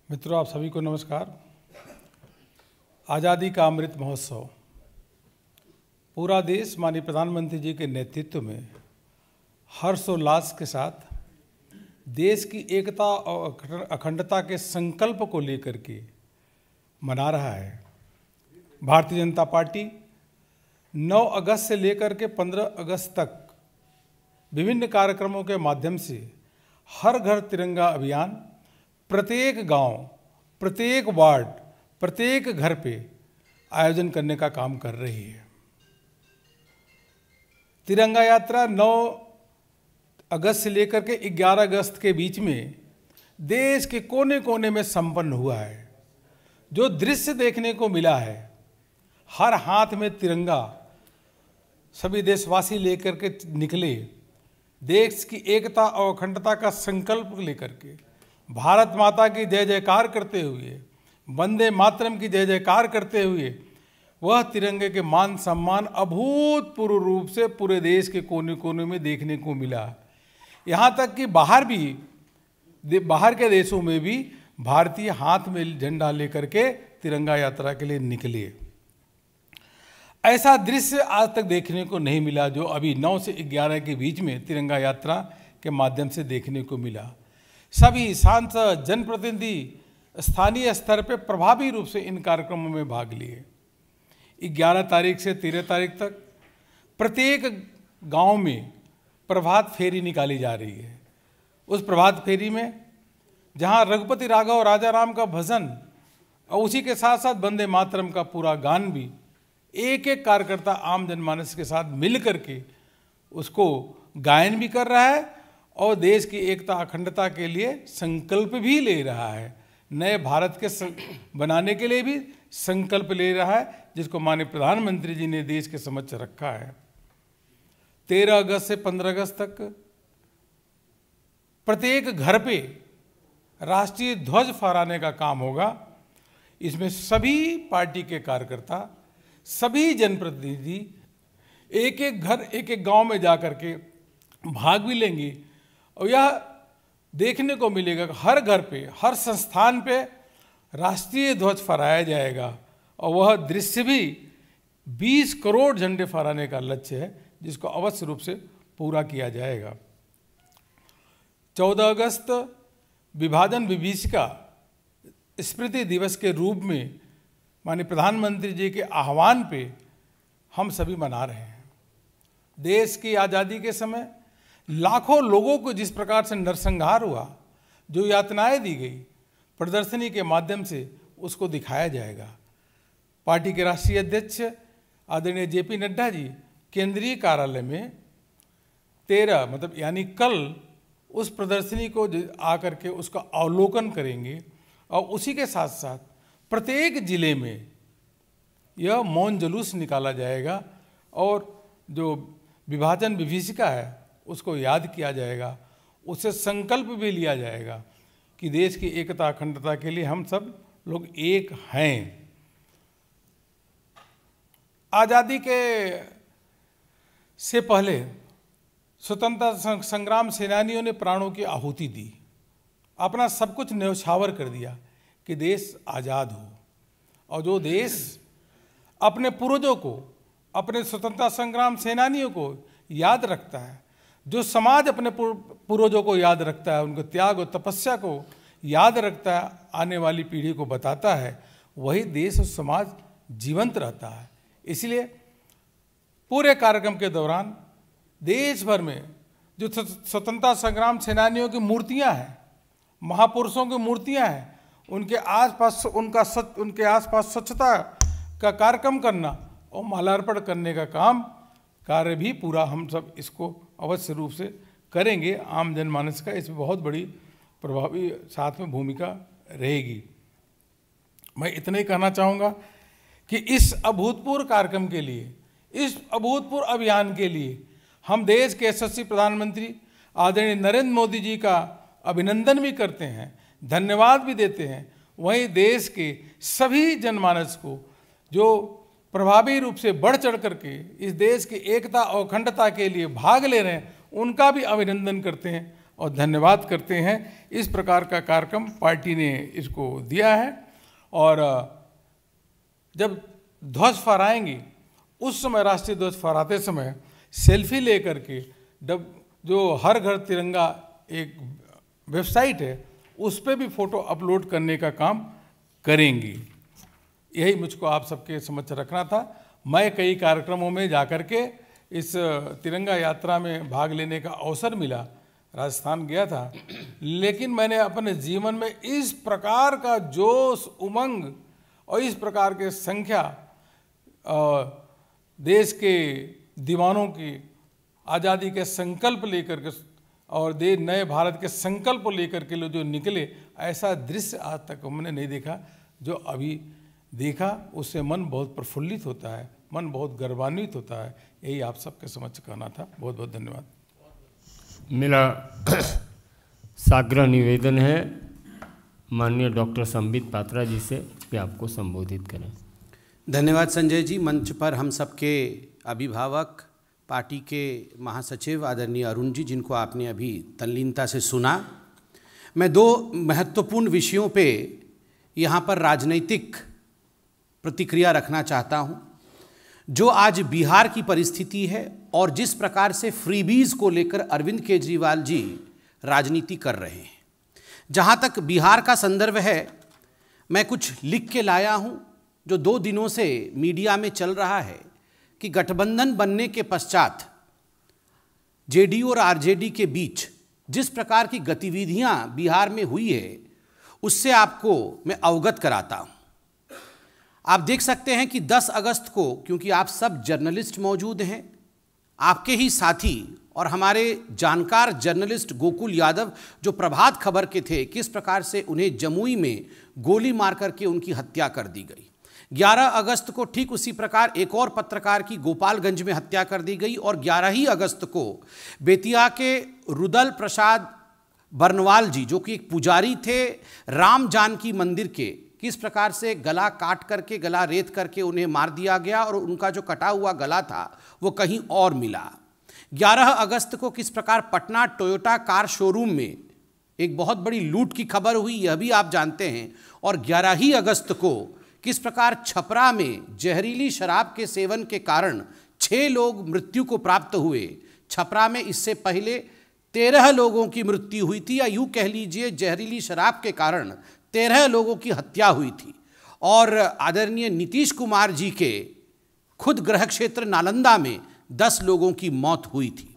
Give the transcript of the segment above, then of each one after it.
मित्रों, आप सभी को नमस्कार। आज़ादी का अमृत महोत्सव पूरा देश माननीय प्रधानमंत्री जी के नेतृत्व में हर्षोल्लास के साथ देश की एकता और अखंडता के संकल्प को लेकर के मना रहा है। भारतीय जनता पार्टी 9 अगस्त से लेकर के 15 अगस्त तक विभिन्न कार्यक्रमों के माध्यम से हर घर तिरंगा अभियान प्रत्येक गांव, प्रत्येक वार्ड, प्रत्येक घर पे आयोजन करने का काम कर रही है। तिरंगा यात्रा 9 अगस्त से लेकर के 11 अगस्त के बीच में देश के कोने कोने में संपन्न हुआ है। जो दृश्य देखने को मिला है, हर हाथ में तिरंगा, सभी देशवासी लेकर के निकले, देश की एकता और अखंडता का संकल्प लेकर के भारत माता की जय जयकार करते हुए, वंदे मातरम की जय जयकार करते हुए वह तिरंगे के मान सम्मान अभूतपूर्व रूप से पूरे देश के कोने कोने में देखने को मिला। यहाँ तक कि बाहर के देशों में भी भारतीय हाथ में झंडा लेकर के तिरंगा यात्रा के लिए निकले। ऐसा दृश्य आज तक देखने को नहीं मिला जो अभी 9 से 11 के बीच में तिरंगा यात्रा के माध्यम से देखने को मिला। सभी सांसद, जनप्रतिनिधि स्थानीय स्तर पर प्रभावी रूप से इन कार्यक्रमों में भाग लिए। 11 तारीख से 13 तारीख तक प्रत्येक गांव में प्रभात फेरी निकाली जा रही है। उस प्रभात फेरी में जहां रघुपति राघव राजा राम का भजन और उसी के साथ साथ वंदे मातरम का पूरा गान भी एक एक कार्यकर्ता आम जनमानस के साथ मिल करके उसको गायन भी कर रहा है और देश की एकता अखंडता के लिए संकल्प भी ले रहा है। नए भारत के बनाने के लिए भी संकल्प ले रहा है, जिसको माननीय प्रधानमंत्री जी ने देश के समक्ष रखा है। 13 अगस्त से 15 अगस्त तक प्रत्येक घर पे राष्ट्रीय ध्वज फहराने का काम होगा। इसमें सभी पार्टी के कार्यकर्ता, सभी जनप्रतिनिधि एक एक घर, एक एक गांव में जाकर के भाग भी लेंगे और यह देखने को मिलेगा कि हर घर पे, हर संस्थान पे राष्ट्रीय ध्वज फहराया जाएगा और वह दृश्य भी 20 करोड़ झंडे फहराने का लक्ष्य है, जिसको अवश्य रूप से पूरा किया जाएगा। 14 अगस्त विभाजन विभीषिका स्मृति दिवस के रूप में माननीय प्रधानमंत्री जी के आह्वान पे हम सभी मना रहे हैं। देश की आज़ादी के समय लाखों लोगों को जिस प्रकार से नरसंहार हुआ, जो यातनाएं दी गई, प्रदर्शनी के माध्यम से उसको दिखाया जाएगा। पार्टी के राष्ट्रीय अध्यक्ष आदरणीय जेपी नड्डा जी केंद्रीय कार्यालय में 13 मतलब यानी कल उस प्रदर्शनी को आकर के उसका अवलोकन करेंगे और उसी के साथ साथ प्रत्येक जिले में यह मौन जुलूस निकाला जाएगा और जो विभाजन विभीषिका है उसको याद किया जाएगा। उससे संकल्प भी लिया जाएगा कि देश की एकता अखंडता के लिए हम सब लोग एक हैं। आज़ादी के से पहले स्वतंत्रता संग्राम सेनानियों ने प्राणों की आहुति दी, अपना सब कुछ न्यौछावर कर दिया कि देश आज़ाद हो। और जो देश अपने पूर्वजों को, अपने स्वतंत्रता संग्राम सेनानियों को याद रखता है, जो समाज अपने पूर्वजों को याद रखता है, उनके त्याग और तपस्या को याद रखता है, आने वाली पीढ़ी को बताता है, वही देश और समाज जीवंत रहता है। इसलिए पूरे कार्यक्रम के दौरान देश भर में जो स्वतंत्रता संग्राम सेनानियों की मूर्तियां हैं, महापुरुषों की मूर्तियां हैं, उनके आसपास स्वच्छता का कार्यक्रम करना और माल्यार्पण करने का कार्य भी पूरा हम सब इसको अवश्य रूप से करेंगे। आम जनमानस का इसमें बहुत बड़ी प्रभावी साथ में भूमिका रहेगी। मैं इतना ही कहना चाहूँगा कि इस अभूतपूर्व कार्यक्रम के लिए, इस अभूतपूर्व अभियान के लिए हम देश के यशस्वी प्रधानमंत्री आदरणीय नरेंद्र मोदी जी का अभिनंदन भी करते हैं, धन्यवाद भी देते हैं। वहीं देश के सभी जनमानस को जो प्रभावी रूप से बढ़ चढ़ करके इस देश की एकता और अखंडता के लिए भाग ले रहे हैं, उनका भी अभिनंदन करते हैं। और धन्यवाद करते हैं। इस प्रकार का कार्यक्रम पार्टी ने इसको दिया है। और जब ध्वज फहराएंगे उस समय, राष्ट्रीय ध्वज फहराते समय सेल्फी लेकर के जो हर घर तिरंगा एक वेबसाइट है उस पर भी फोटो अपलोड करने का काम करेंगी। यही मुझको आप सबके समक्ष रखना था। मैं कई कार्यक्रमों में जाकर के इस तिरंगा यात्रा में भाग लेने का अवसर मिला, राजस्थान गया था, लेकिन मैंने अपने जीवन में इस प्रकार का जोश, उमंग और इस प्रकार के संख्या देश के दीवानों की आज़ादी के संकल्प लेकर के और नए भारत के संकल्प को लेकर के लोग जो निकले, ऐसा दृश्य आज तक हमने नहीं देखा। जो अभी देखा उससे मन बहुत प्रफुल्लित होता है, मन बहुत गर्वान्वित होता है। यही आप सबके समक्ष कहना था। बहुत बहुत धन्यवाद। मेरा साग्रह निवेदन है माननीय डॉक्टर संबित पात्रा जी से कि आपको संबोधित करें। धन्यवाद संजय जी। मंच पर हम सबके अभिभावक, पार्टी के महासचिव आदरणीय अरुण जी, जिनको आपने अभी तल्लीनता से सुना। मैं दो महत्वपूर्ण विषयों पे यहाँ पर राजनीतिक प्रतिक्रिया रखना चाहता हूँ। जो आज बिहार की परिस्थिति है और जिस प्रकार से फ्रीबीज को लेकर अरविंद केजरीवाल जी राजनीति कर रहे हैं, जहाँ तक बिहार का संदर्भ है, मैं कुछ लिख के लाया हूँ जो 2 दिनों से मीडिया में चल रहा है कि गठबंधन बनने के पश्चात जेडीयू और आरजेडी के बीच जिस प्रकार की गतिविधियां बिहार में हुई है उससे आपको मैं अवगत कराता हूं। आप देख सकते हैं कि 10 अगस्त को, क्योंकि आप सब जर्नलिस्ट मौजूद हैं, आपके ही साथी और हमारे जानकार जर्नलिस्ट गोकुल यादव जो प्रभात खबर के थे, किस प्रकार से उन्हें जमुई में गोली मार करके उनकी हत्या कर दी गई। 11 अगस्त को ठीक उसी प्रकार एक और पत्रकार की गोपालगंज में हत्या कर दी गई। और 11 ही अगस्त को बेतिया के रुदल प्रसाद बर्नवाल जी, जो कि एक पुजारी थे राम जानकी मंदिर के, किस प्रकार से गला काट करके, गला रेत करके उन्हें मार दिया गया और उनका जो कटा हुआ गला था वो कहीं और मिला। 11 अगस्त को किस प्रकार पटना टोयोटा कार शोरूम में एक बहुत बड़ी लूट की खबर हुई, यह भी आप जानते हैं। और 11 ही अगस्त को किस प्रकार छपरा में जहरीली शराब के सेवन के कारण 6 लोग मृत्यु को प्राप्त हुए। छपरा में इससे पहले 13 लोगों की मृत्यु हुई थी, या यूँ कह लीजिए जहरीली शराब के कारण 13 लोगों की हत्या हुई थी। और आदरणीय नीतीश कुमार जी के खुद गृह क्षेत्र नालंदा में 10 लोगों की मौत हुई थी।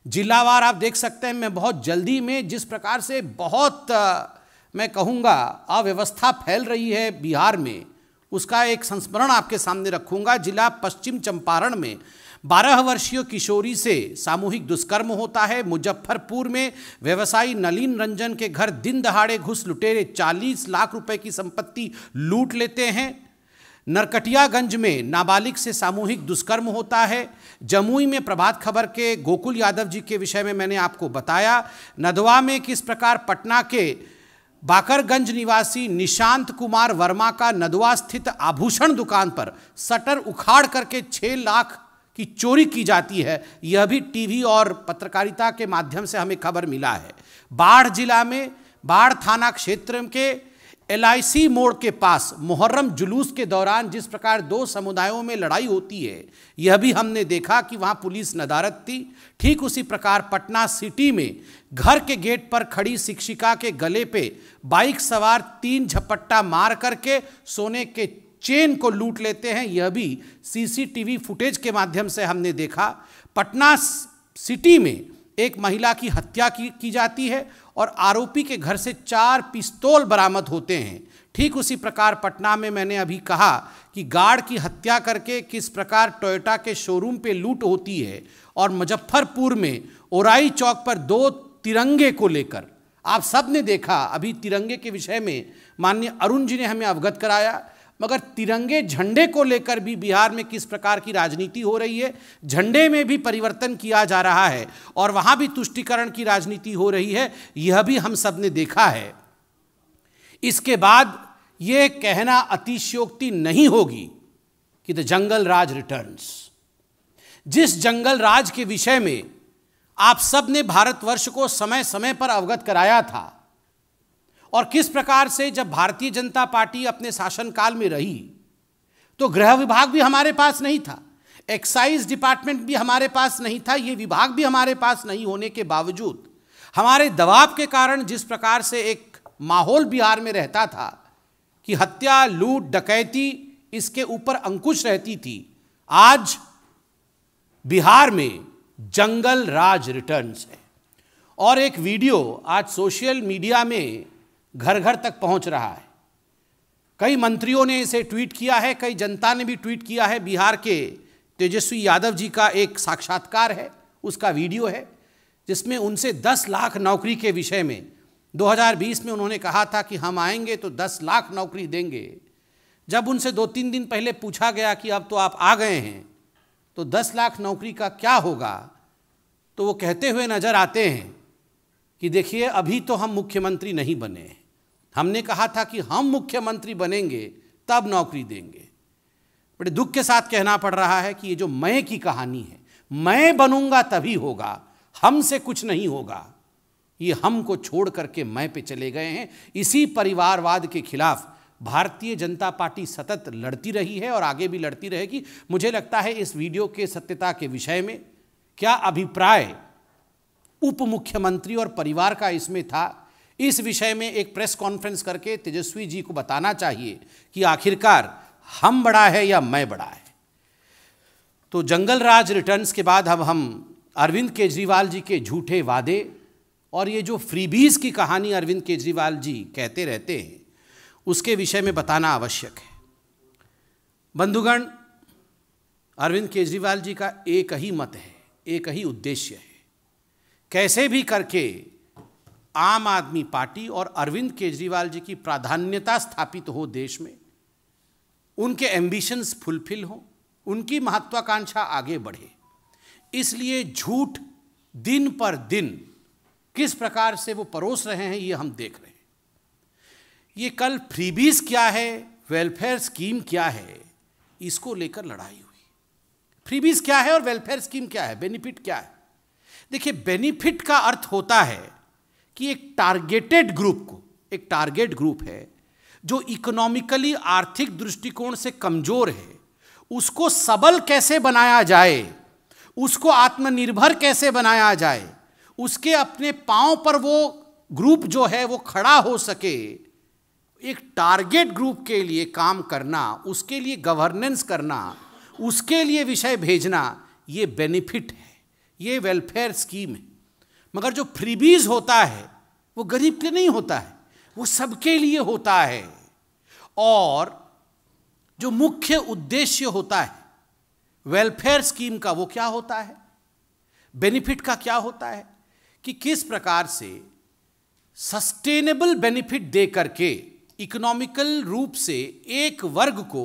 जिलावार आप देख सकते हैं। मैं बहुत जल्दी में जिस प्रकार से बहुत मैं कहूँगा अव्यवस्था फैल रही है बिहार में, उसका एक संस्मरण आपके सामने रखूँगा। जिला पश्चिम चंपारण में 12 वर्षीय किशोरी से सामूहिक दुष्कर्म होता है। मुजफ्फरपुर में व्यवसायी नलिन रंजन के घर दिन दहाड़े घुस लुटेरे 40 लाख रुपए की संपत्ति लूट लेते हैं। नरकटियागंज में नाबालिग से सामूहिक दुष्कर्म होता है। जमुई में प्रभात खबर के गोकुल यादव जी के विषय में मैंने आपको बताया। नदवा में किस प्रकार पटना के बाकरगंज निवासी निशांत कुमार वर्मा का नदवा स्थित आभूषण दुकान पर शटर उखाड़ करके 6 लाख की चोरी की जाती है। यह भी टीवी और पत्रकारिता के माध्यम से हमें खबर मिला है। बाढ़ जिला में बाढ़ थाना क्षेत्र के LIC मोड़ के पास मुहर्रम जुलूस के दौरान जिस प्रकार 2 समुदायों में लड़ाई होती है, यह भी हमने देखा कि वहाँ पुलिस नदारद थी। ठीक उसी प्रकार पटना सिटी में घर के गेट पर खड़ी शिक्षिका के गले पे बाइक सवार 3 झपट्टा मार करके सोने के चेन को लूट लेते हैं। यह भी CCTV फुटेज के माध्यम से हमने देखा। पटना सिटी में एक महिला की हत्या की जाती है और आरोपी के घर से 4 पिस्तौल बरामद होते हैं। ठीक उसी प्रकार पटना में मैंने अभी कहा कि गार्ड की हत्या करके किस प्रकार टोयोटा के शोरूम पे लूट होती है। और मुजफ्फरपुर में ओराई चौक पर 2 तिरंगे को लेकर आप सब ने देखा। अभी तिरंगे के विषय में माननीय अरुण जी ने हमें अवगत कराया, मगर तिरंगे झंडे को लेकर भी बिहार में किस प्रकार की राजनीति हो रही है। झंडे में भी परिवर्तन किया जा रहा है और वहाँ भी तुष्टीकरण की राजनीति हो रही है, यह भी हम सब ने देखा है। इसके बाद ये कहना अतिशयोक्ति नहीं होगी कि द जंगल राज रिटर्न्स। जिस जंगल राज के विषय में आप सब ने भारतवर्ष को समय समय पर अवगत कराया था, और किस प्रकार से जब भारतीय जनता पार्टी अपने शासनकाल में रही तो गृह विभाग भी हमारे पास नहीं था, एक्साइज डिपार्टमेंट भी हमारे पास नहीं था, ये विभाग भी हमारे पास नहीं होने के बावजूद हमारे दबाव के कारण जिस प्रकार से एक माहौल बिहार में रहता था कि हत्या, लूट, डकैती इसके ऊपर अंकुश रहती थी, आज बिहार में जंगल राज रिटर्न्स है। और एक वीडियो आज सोशल मीडिया में घर घर तक पहुंच रहा है। कई मंत्रियों ने इसे ट्वीट किया है, कई जनता ने भी ट्वीट किया है। बिहार के तेजस्वी यादव जी का एक साक्षात्कार है, उसका वीडियो है, जिसमें उनसे 10 लाख नौकरी के विषय में 2020 में उन्होंने कहा था कि हम आएंगे तो 10 लाख नौकरी देंगे। जब उनसे 2-3 दिन पहले पूछा गया कि अब तो आप आ गए हैं तो 10 लाख नौकरी का क्या होगा, तो वो कहते हुए नजर आते हैं कि देखिए अभी तो हम मुख्यमंत्री नहीं बने हैं, हमने कहा था कि हम मुख्यमंत्री बनेंगे तब नौकरी देंगे। बड़े दुख के साथ कहना पड़ रहा है कि ये जो मैं की कहानी है, मैं बनूंगा तभी होगा, हमसे कुछ नहीं होगा, ये हमको छोड़ करके मैं पे चले गए हैं। इसी परिवारवाद के खिलाफ भारतीय जनता पार्टी सतत लड़ती रही है और आगे भी लड़ती रहेगी। मुझे लगता है इस वीडियो के सत्यता के विषय में क्या अभिप्राय उप मुख्यमंत्री और परिवार का इसमें था, इस विषय में एक प्रेस कॉन्फ्रेंस करके तेजस्वी जी को बताना चाहिए कि आखिरकार हम बड़ा है या मैं बड़ा है। तो जंगल राज रिटर्न्स के बाद अब हम अरविंद केजरीवाल जी के झूठे वादे और ये जो फ्रीबीज की कहानी अरविंद केजरीवाल जी कहते रहते हैं उसके विषय में बताना आवश्यक है। बंधुगण, अरविंद केजरीवाल जी का एक ही मत है, एक ही उद्देश्य है, कैसे भी करके आम आदमी पार्टी और अरविंद केजरीवाल जी की प्राधान्यता स्थापित हो देश में, उनके एम्बिशंस फुलफिल हो, उनकी महत्वाकांक्षा आगे बढ़े। इसलिए झूठ दिन पर दिन किस प्रकार से वो परोस रहे हैं ये हम देख रहे हैं। ये कल फ्रीबीज क्या है, वेलफेयर स्कीम क्या है, इसको लेकर लड़ाई हुई। फ्रीबीज क्या है और वेलफेयर स्कीम क्या है, बेनिफिट क्या है। देखिए, बेनिफिट का अर्थ होता है कि एक टारगेटेड ग्रुप को, एक टारगेट ग्रुप है जो इकोनॉमिकली आर्थिक दृष्टिकोण से कमजोर है, उसको सबल कैसे बनाया जाए, उसको आत्मनिर्भर कैसे बनाया जाए, उसके अपने पांव पर वो ग्रुप जो है वो खड़ा हो सके। एक टारगेट ग्रुप के लिए काम करना, उसके लिए गवर्नेंस करना, उसके लिए विषय भेजना, ये बेनिफिट है, ये वेलफेयर स्कीम है। मगर जो फ्रीबीज होता है वो गरीब के नहीं होता है, वो सबके लिए होता है। और जो मुख्य उद्देश्य होता है वेलफेयर स्कीम का, वो क्या होता है, बेनिफिट का क्या होता है कि किस प्रकार से सस्टेनेबल बेनिफिट दे करके इकोनॉमिकल रूप से एक वर्ग को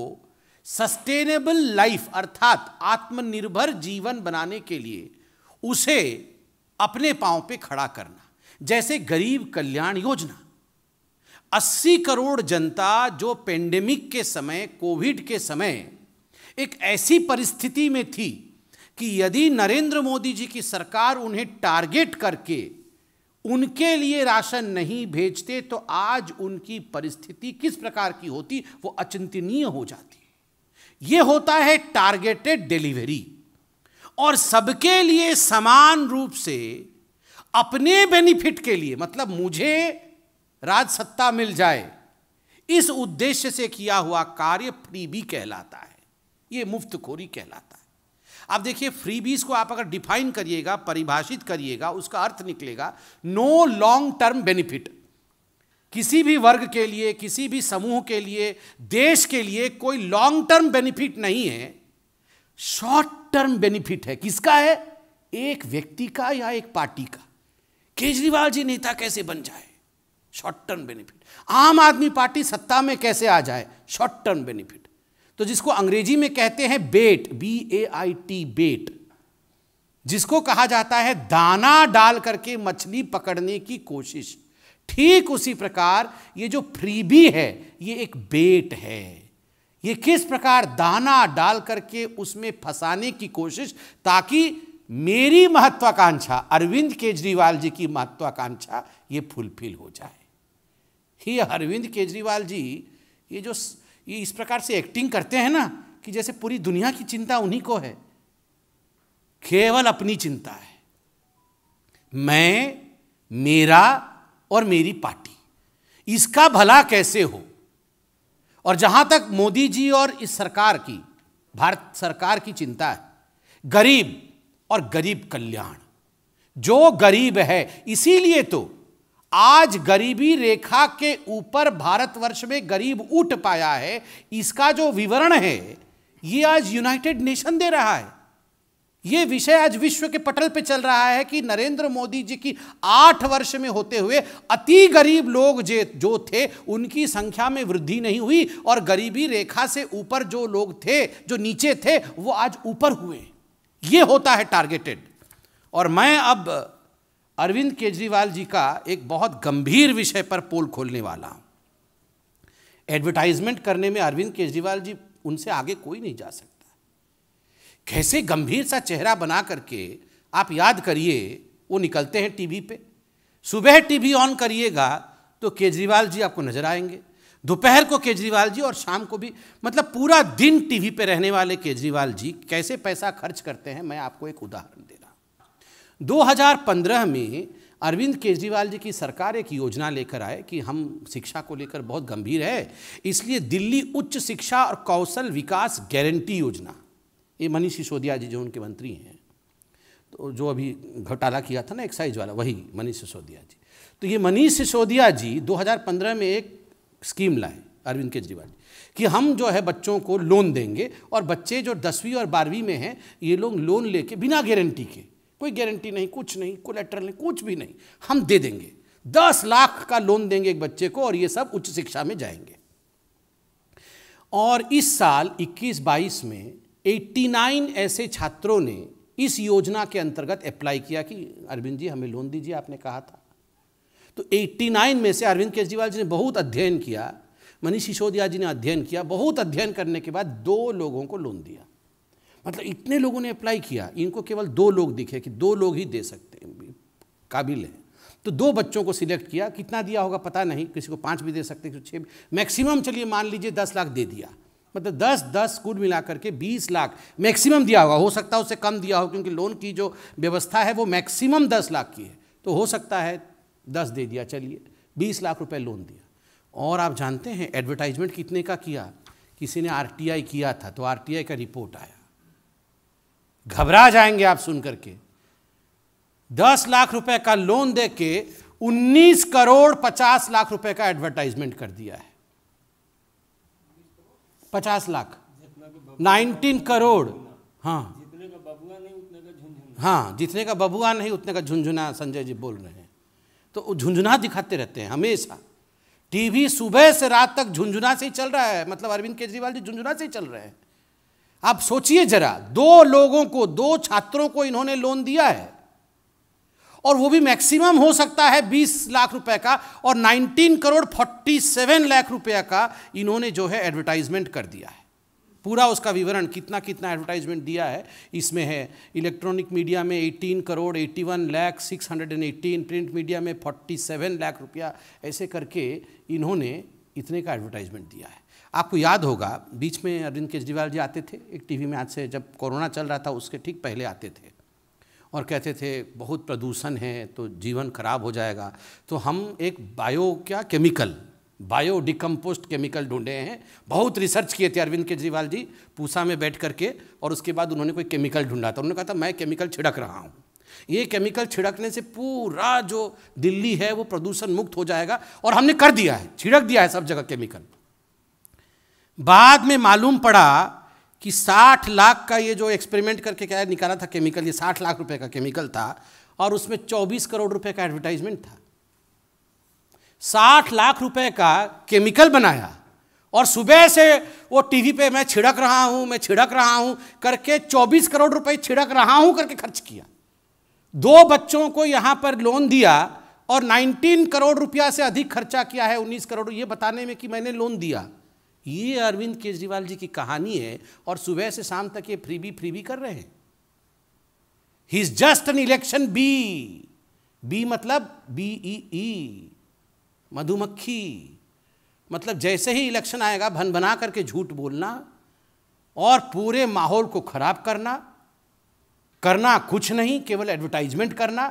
सस्टेनेबल लाइफ अर्थात आत्मनिर्भर जीवन बनाने के लिए उसे अपने पांव पे खड़ा करना। जैसे गरीब कल्याण योजना, 80 करोड़ जनता जो पेंडेमिक के समय, कोविड के समय एक ऐसी परिस्थिति में थी कि यदि नरेंद्र मोदी जी की सरकार उन्हें टारगेट करके उनके लिए राशन नहीं भेजते तो आज उनकी परिस्थिति किस प्रकार की होती, वो अचिंतनीय हो जाती। ये होता है टारगेटेड डिलीवरी। और सबके लिए समान रूप से अपने बेनिफिट के लिए, मतलब मुझे राज सत्ता मिल जाए, इस उद्देश्य से किया हुआ कार्य फ्रीबी कहलाता है, ये मुफ्तखोरी कहलाता है। अब देखिए, फ्रीबीज को आप अगर डिफाइन करिएगा, परिभाषित करिएगा, उसका अर्थ निकलेगा नो लॉन्ग टर्म बेनिफिट। किसी भी वर्ग के लिए, किसी भी समूह के लिए, देश के लिए कोई लॉन्ग टर्म बेनिफिट नहीं है, शॉर्ट टर्म बेनिफिट है। किसका है, एक व्यक्ति का या एक पार्टी का। केजरीवाल जी नेता कैसे बन जाए, शॉर्ट टर्म बेनिफिट। आम आदमी पार्टी सत्ता में कैसे आ जाए, शॉर्ट टर्म बेनिफिट। तो जिसको अंग्रेजी में कहते हैं बेट, BAIT, बेट, जिसको कहा जाता है दाना डाल करके मछली पकड़ने की कोशिश, ठीक उसी प्रकार ये जो फ्रीबी है ये एक बेट है। ये किस प्रकार दाना डाल करके उसमें फंसाने की कोशिश, ताकि मेरी महत्वाकांक्षा, अरविंद केजरीवाल जी की महत्वाकांक्षा ये फुलफिल हो जाए। ये अरविंद केजरीवाल जी ये इस प्रकार से एक्टिंग करते हैं ना कि जैसे पूरी दुनिया की चिंता उन्हीं को है, केवल अपनी चिंता है। मैं, मेरा और मेरी पार्टी, इसका भला कैसे हो। और जहां तक मोदी जी और इस सरकार की, भारत सरकार की चिंता है, गरीब और गरीब कल्याण। जो गरीब है, इसीलिए तो आज गरीबी रेखा के ऊपर भारतवर्ष में गरीब उठ पाया है। इसका जो विवरण है ये आज यूनाइटेड नेशन दे रहा है। ये विषय आज विश्व के पटल पे चल रहा है कि नरेंद्र मोदी जी की 8 वर्ष में होते हुए अति गरीब लोग जो थे उनकी संख्या में वृद्धि नहीं हुई, और गरीबी रेखा से ऊपर जो लोग थे, जो नीचे थे, वो आज ऊपर हुए। ये होता है टारगेटेड। और मैं अब अरविंद केजरीवाल जी का एक बहुत गंभीर विषय पर पोल खोलने वाला हूं। एडवर्टाइजमेंट करने में अरविंद केजरीवाल जी, उनसे आगे कोई नहीं जा सकता। कैसे गंभीर सा चेहरा बना करके आप याद करिए, वो निकलते हैं टीवी पे। सुबह टीवी ऑन करिएगा तो केजरीवाल जी आपको नजर आएंगे, दोपहर को केजरीवाल जी, और शाम को भी। मतलब पूरा दिन टीवी पे रहने वाले केजरीवाल जी कैसे पैसा खर्च करते हैं, मैं आपको एक उदाहरण दे रहा हूं। 2015 में अरविंद केजरीवाल जी की सरकार एक योजना लेकर आए कि हम शिक्षा को लेकर बहुत गंभीर है, इसलिए दिल्ली उच्च शिक्षा और कौशल विकास गारंटी योजना, ये मनीष सिसोदिया जी जो उनके मंत्री हैं, तो जो अभी घोटाला किया था ना एक्साइज वाला, वही मनीष सिसोदिया जी। तो ये मनीष सिसोदिया जी 2015 में एक स्कीम लाए अरविंद केजरीवाल जी कि हम जो है बच्चों को लोन देंगे, और बच्चे जो 10वीं और 12वीं में हैं ये लोग लोन लेके बिना गारंटी के, कोई गारंटी नहीं, कुछ नहीं, कोलेटरल नहीं, कुछ भी नहीं, हम दे देंगे। 10 लाख का लोन देंगे एक बच्चे को, और ये सब उच्च शिक्षा में जाएंगे। और इस साल 21-22 में 89 ऐसे छात्रों ने इस योजना के अंतर्गत अप्लाई किया कि अरविंद जी हमें लोन दीजिए, आपने कहा था। तो 89 में से अरविंद केजरीवाल जी ने बहुत अध्ययन किया, मनीष सिसोदिया जी ने अध्ययन किया, बहुत अध्ययन करने के बाद 2 लोगों को लोन दिया। मतलब इतने लोगों ने अप्लाई किया, इनको केवल 2 लोग दिखे कि 2 लोग ही दे सकते हैं, काबिल हैं। तो 2 बच्चों को सिलेक्ट किया। कितना दिया होगा पता नहीं, किसी को 5 भी दे सकते, किसी को 6 भी, मैक्सिमम चलिए मान लीजिए 10 लाख दे दिया। मतलब 10 कुल मिलाकर के 20 लाख मैक्सिमम दिया होगा। हो सकता है उससे कम दिया हो, क्योंकि लोन की जो व्यवस्था है वो मैक्सिमम 10 लाख की है, तो हो सकता है 10 दे दिया, चलिए 20 लाख रुपए लोन दिया। और आप जानते हैं एडवर्टाइजमेंट कितने का किया? किसी ने RTI किया था, तो RTI का रिपोर्ट आया, घबरा जाएंगे आप सुन करके। 10 लाख रुपए का लोन दे के 19 करोड़ 50 लाख रुपए का एडवर्टाइजमेंट कर दिया है। 50 लाख, 19 करोड़। हाँ, जितने का बबुआ नहीं उतने का झुनझुना। हाँ, जितने का बबुआ नहीं उतने का झुनझुना, संजय जी बोल रहे हैं। तो झुनझुना दिखाते रहते हैं हमेशा। टीवी सुबह से रात तक झुनझुना से ही चल रहा है। मतलब अरविंद केजरीवाल जी झुनझुना से ही चल रहे हैं। आप सोचिए जरा, 2 लोगों को, 2 छात्रों को इन्होंने लोन दिया है, और वो भी मैक्सिमम हो सकता है 20 लाख रुपए का, और 19 करोड़ 47 लाख रुपए का इन्होंने जो है एडवर्टाइजमेंट कर दिया है। पूरा उसका विवरण कितना कितना एडवर्टाइजमेंट दिया है इसमें है। इलेक्ट्रॉनिक मीडिया में 18 करोड़ 81 लाख 618, प्रिंट मीडिया में 47 लाख रुपया, ऐसे करके इन्होंने इतने का एडवर्टाइजमेंट दिया है। आपको याद होगा बीच में अरविंद केजरीवाल जी आते थे एक टीवी में, आज से जब कोरोना चल रहा था उसके ठीक पहले आते थे, और कहते थे बहुत प्रदूषण है तो जीवन खराब हो जाएगा, तो हम एक बायो डिकम्पोस्ट केमिकल ढूंढे हैं। बहुत रिसर्च किए थे अरविंद केजरीवाल जी पूसा में बैठ करके, और उसके बाद उन्होंने कोई केमिकल ढूंढा था। उन्होंने कहा था मैं केमिकल छिड़क रहा हूँ, ये केमिकल छिड़कने से पूरा जो दिल्ली है वो प्रदूषण मुक्त हो जाएगा, और हमने कर दिया है, छिड़क दिया है सब जगह केमिकल। बाद में मालूम पड़ा कि 60 लाख का ये जो एक्सपेरिमेंट करके क्या निकाला था केमिकल, ये 60 लाख रुपए का केमिकल था, और उसमें 24 करोड़ रुपए का एडवर्टाइजमेंट था। 60 लाख रुपए का केमिकल बनाया, और सुबह से वो टीवी पे मैं छिड़क रहा हूं करके 24 करोड़ रुपए छिड़क रहा हूं करके खर्च किया। 2 बच्चों को यहां पर लोन दिया, और 19 करोड़ रुपया से अधिक खर्चा किया है, 19 करोड़, ये बताने में कि मैंने लोन दिया। ये अरविंद केजरीवाल जी की कहानी है, और सुबह से शाम तक ये फ्रीबी कर रहे हैं। He is just an election bee मतलब BEE, मधुमक्खी। मतलब जैसे ही इलेक्शन आएगा भन बना करके झूठ बोलना और पूरे माहौल को खराब करना कुछ नहीं, केवल एडवर्टाइजमेंट करना,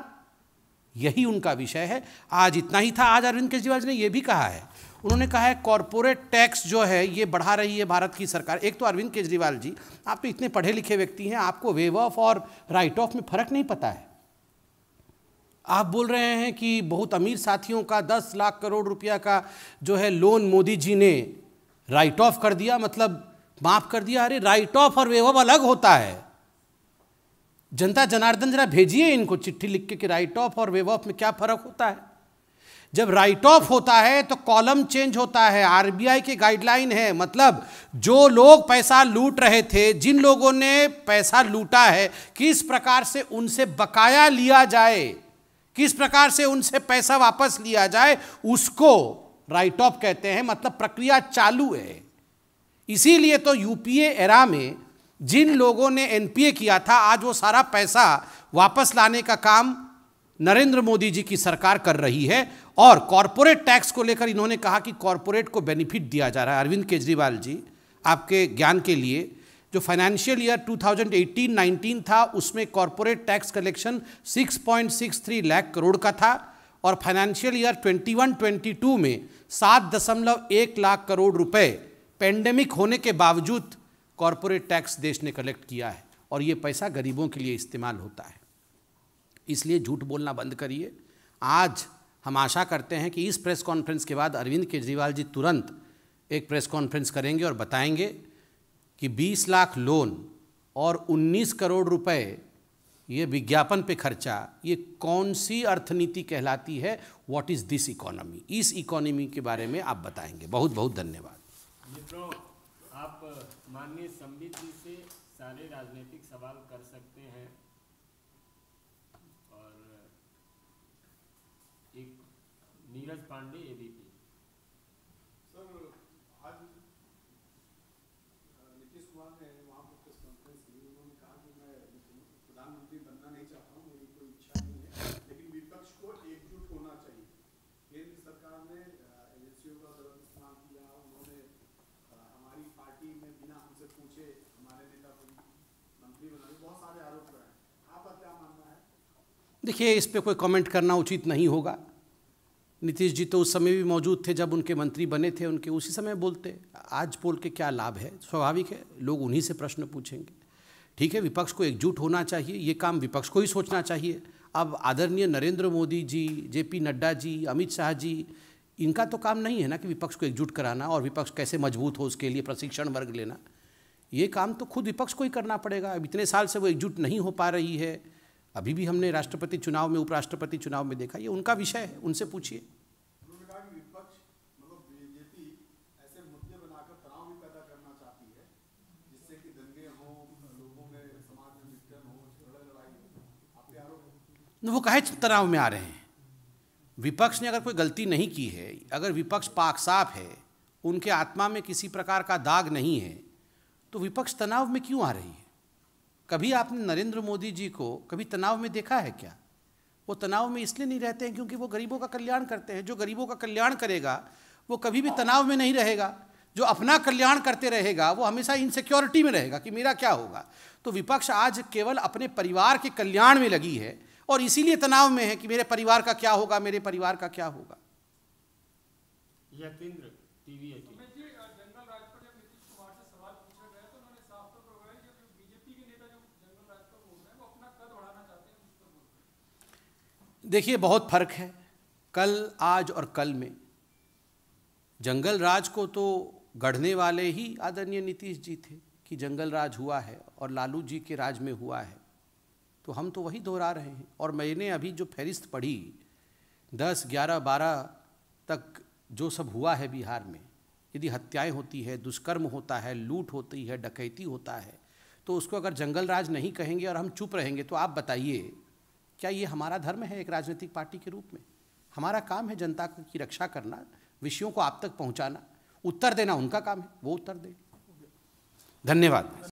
यही उनका विषय है। आज इतना ही था। आज अरविंद केजरीवाल जी ने यह भी कहा है, उन्होंने कहा है कॉरपोरेट टैक्स जो है ये बढ़ा रही है भारत की सरकार। एक तो अरविंद केजरीवाल जी, आप तो इतने पढ़े लिखे व्यक्ति हैं, आपको वेव ऑफ और राइट ऑफ में फर्क नहीं पता है। आप बोल रहे हैं कि बहुत अमीर साथियों का 10 लाख करोड़ रुपया का जो है लोन मोदी जी ने राइट ऑफ कर दिया, मतलब माफ कर दिया। अरे राइट ऑफ और वेव ऑफ अलग होता है। जनता जनार्दन जरा भेजिए इनको चिट्ठी लिख के कि राइट ऑफ और वेव ऑफ में क्या फर्क होता है। जब राइट ऑफ होता है तो कॉलम चेंज होता है, RBI के गाइडलाइन है, मतलब जो लोग पैसा लूट रहे थे, जिन लोगों ने पैसा लूटा है, किस प्रकार से उनसे बकाया लिया जाए, किस प्रकार से उनसे पैसा वापस लिया जाए, उसको राइट ऑफ कहते हैं। मतलब प्रक्रिया चालू है। इसीलिए तो UPA एरा में जिन लोगों ने NPA किया था, आज वो सारा पैसा वापस लाने का काम नरेंद्र मोदी जी की सरकार कर रही है। और कॉरपोरेट टैक्स को लेकर इन्होंने कहा कि कॉरपोरेट को बेनिफिट दिया जा रहा है। अरविंद केजरीवाल जी, आपके ज्ञान के लिए, जो फाइनेंशियल ईयर 2018-19 था उसमें corporate tax collection 6.63 lakh crore का था और फाइनेंशियल ईयर 21-22 में 7.1 लाख करोड़ रुपए पेंडेमिक होने के बावजूद कॉरपोरेट टैक्स देश ने कलेक्ट किया है और ये पैसा गरीबों के लिए इस्तेमाल होता है। इसलिए झूठ बोलना बंद करिए। आज हम आशा करते हैं कि इस प्रेस कॉन्फ्रेंस के बाद अरविंद केजरीवाल जी तुरंत एक प्रेस कॉन्फ्रेंस करेंगे और बताएंगे कि 20 लाख लोन और 19 करोड़ रुपए ये विज्ञापन पे खर्चा, ये कौन सी अर्थनीति कहलाती है। व्हाट इज़ दिस इकोनॉमी, इस इकोनॉमी के बारे में आप बताएंगे। बहुत बहुत धन्यवाद। मित्रों, आप माननीय संबित जी से सारे राजनीतिक सवाल कर सकते हैं और एक नीरज पांडे ABP। सर, आज नीतीश कुमार ने वहाँ पर प्रेस कॉन्फ्रेंस की, उन्होंने कहा कि मैं प्रधानमंत्री बनना नहीं चाहता हूँ, मेरी कोई इच्छा नहीं है, लेकिन विपक्ष को एकजुट होना चाहिए। केंद्र सरकार ने एजेंसियों का गलत इस्तेमाल किया, उन्होंने हमारी पार्टी में बिना हमसे पूछे हमारे नेता को मंत्री बनाने, बहुत सारे आरोप लगाए। आपका क्या मानना है? देखिए, इस पे कोई कमेंट करना उचित नहीं होगा। नीतीश जी तो उस समय भी मौजूद थे जब उनके मंत्री बने थे, उनके उसी समय बोलते। आज बोल के क्या लाभ है? स्वाभाविक है, लोग उन्हीं से प्रश्न पूछेंगे। ठीक है, विपक्ष को एकजुट होना चाहिए, ये काम विपक्ष को ही सोचना चाहिए। अब आदरणीय नरेंद्र मोदी जी, JP नड्डा जी, अमित शाह जी, इनका तो काम नहीं है ना कि विपक्ष को एकजुट कराना और विपक्ष कैसे मजबूत हो उसके लिए प्रशिक्षण वर्ग लेना। ये काम तो खुद विपक्ष को ही करना पड़ेगा। अब इतने साल से वो एकजुट नहीं हो पा रही है। अभी भी हमने राष्ट्रपति चुनाव में, उपराष्ट्रपति चुनाव में देखा। ये उनका विषय है, उनसे पूछिए। उन्होंने कहा कि विपक्ष मतलब BJP ऐसे मुद्दे बनाकर तनाव भी पैदा करना चाहती है जिससे कि दंगे हों, लोगों में, समाज में विघटन हो, झगड़ा लड़ाई हो। आपके आरोप? वो काहे तनाव में आ रहे हैं? विपक्ष ने अगर कोई गलती नहीं की है, अगर विपक्ष पाक साफ है, उनके आत्मा में किसी प्रकार का दाग नहीं है, तो विपक्ष तनाव में क्यों आ रही है? कभी आपने नरेंद्र मोदी जी को कभी तनाव में देखा है क्या? वो तनाव में इसलिए नहीं रहते हैं क्योंकि वो गरीबों का कल्याण करते हैं। जो गरीबों का कल्याण करेगा वो कभी भी तनाव में नहीं रहेगा। जो अपना कल्याण करते रहेगा वो हमेशा इनसिक्योरिटी में रहेगा कि मेरा क्या होगा। तो विपक्ष आज केवल अपने परिवार के कल्याण में लगी है और इसीलिए तनाव में है कि मेरे परिवार का क्या होगा, मेरे परिवार का क्या होगा। यतीन्द्र TV 18। जनरल राज पर जब नीतीश कुमार से सवाल पूछा गया तो उन्होंने साफ तौर पर कहा कि BJP के नेता जो जनरल राज पर बोल रहे हैं वो अपना कद बढ़ाना चाहते हैं, उस पर बोल रहे हैं। देखिए, बहुत फर्क है कल, आज और कल में। जंगल राज को तो गढ़ने वाले ही आदरणीय नीतीश जी थे कि जंगल राज हुआ है और लालू जी के राज में हुआ है, तो हम तो वही दोहरा रहे हैं। और मैंने अभी जो फहरिस्त पढ़ी 10, 11, 12 तक जो सब हुआ है बिहार में, यदि हत्याएं होती है, दुष्कर्म होता है, लूट होती है, डकैती होता है, तो उसको अगर जंगल राज नहीं कहेंगे और हम चुप रहेंगे तो आप बताइए क्या ये हमारा धर्म है एक राजनीतिक पार्टी के रूप में? हमारा काम है जनता की रक्षा करना, विषयों को आप तक पहुंचाना, उत्तर देना उनका काम है, वो उत्तर दें। धन्यवाद।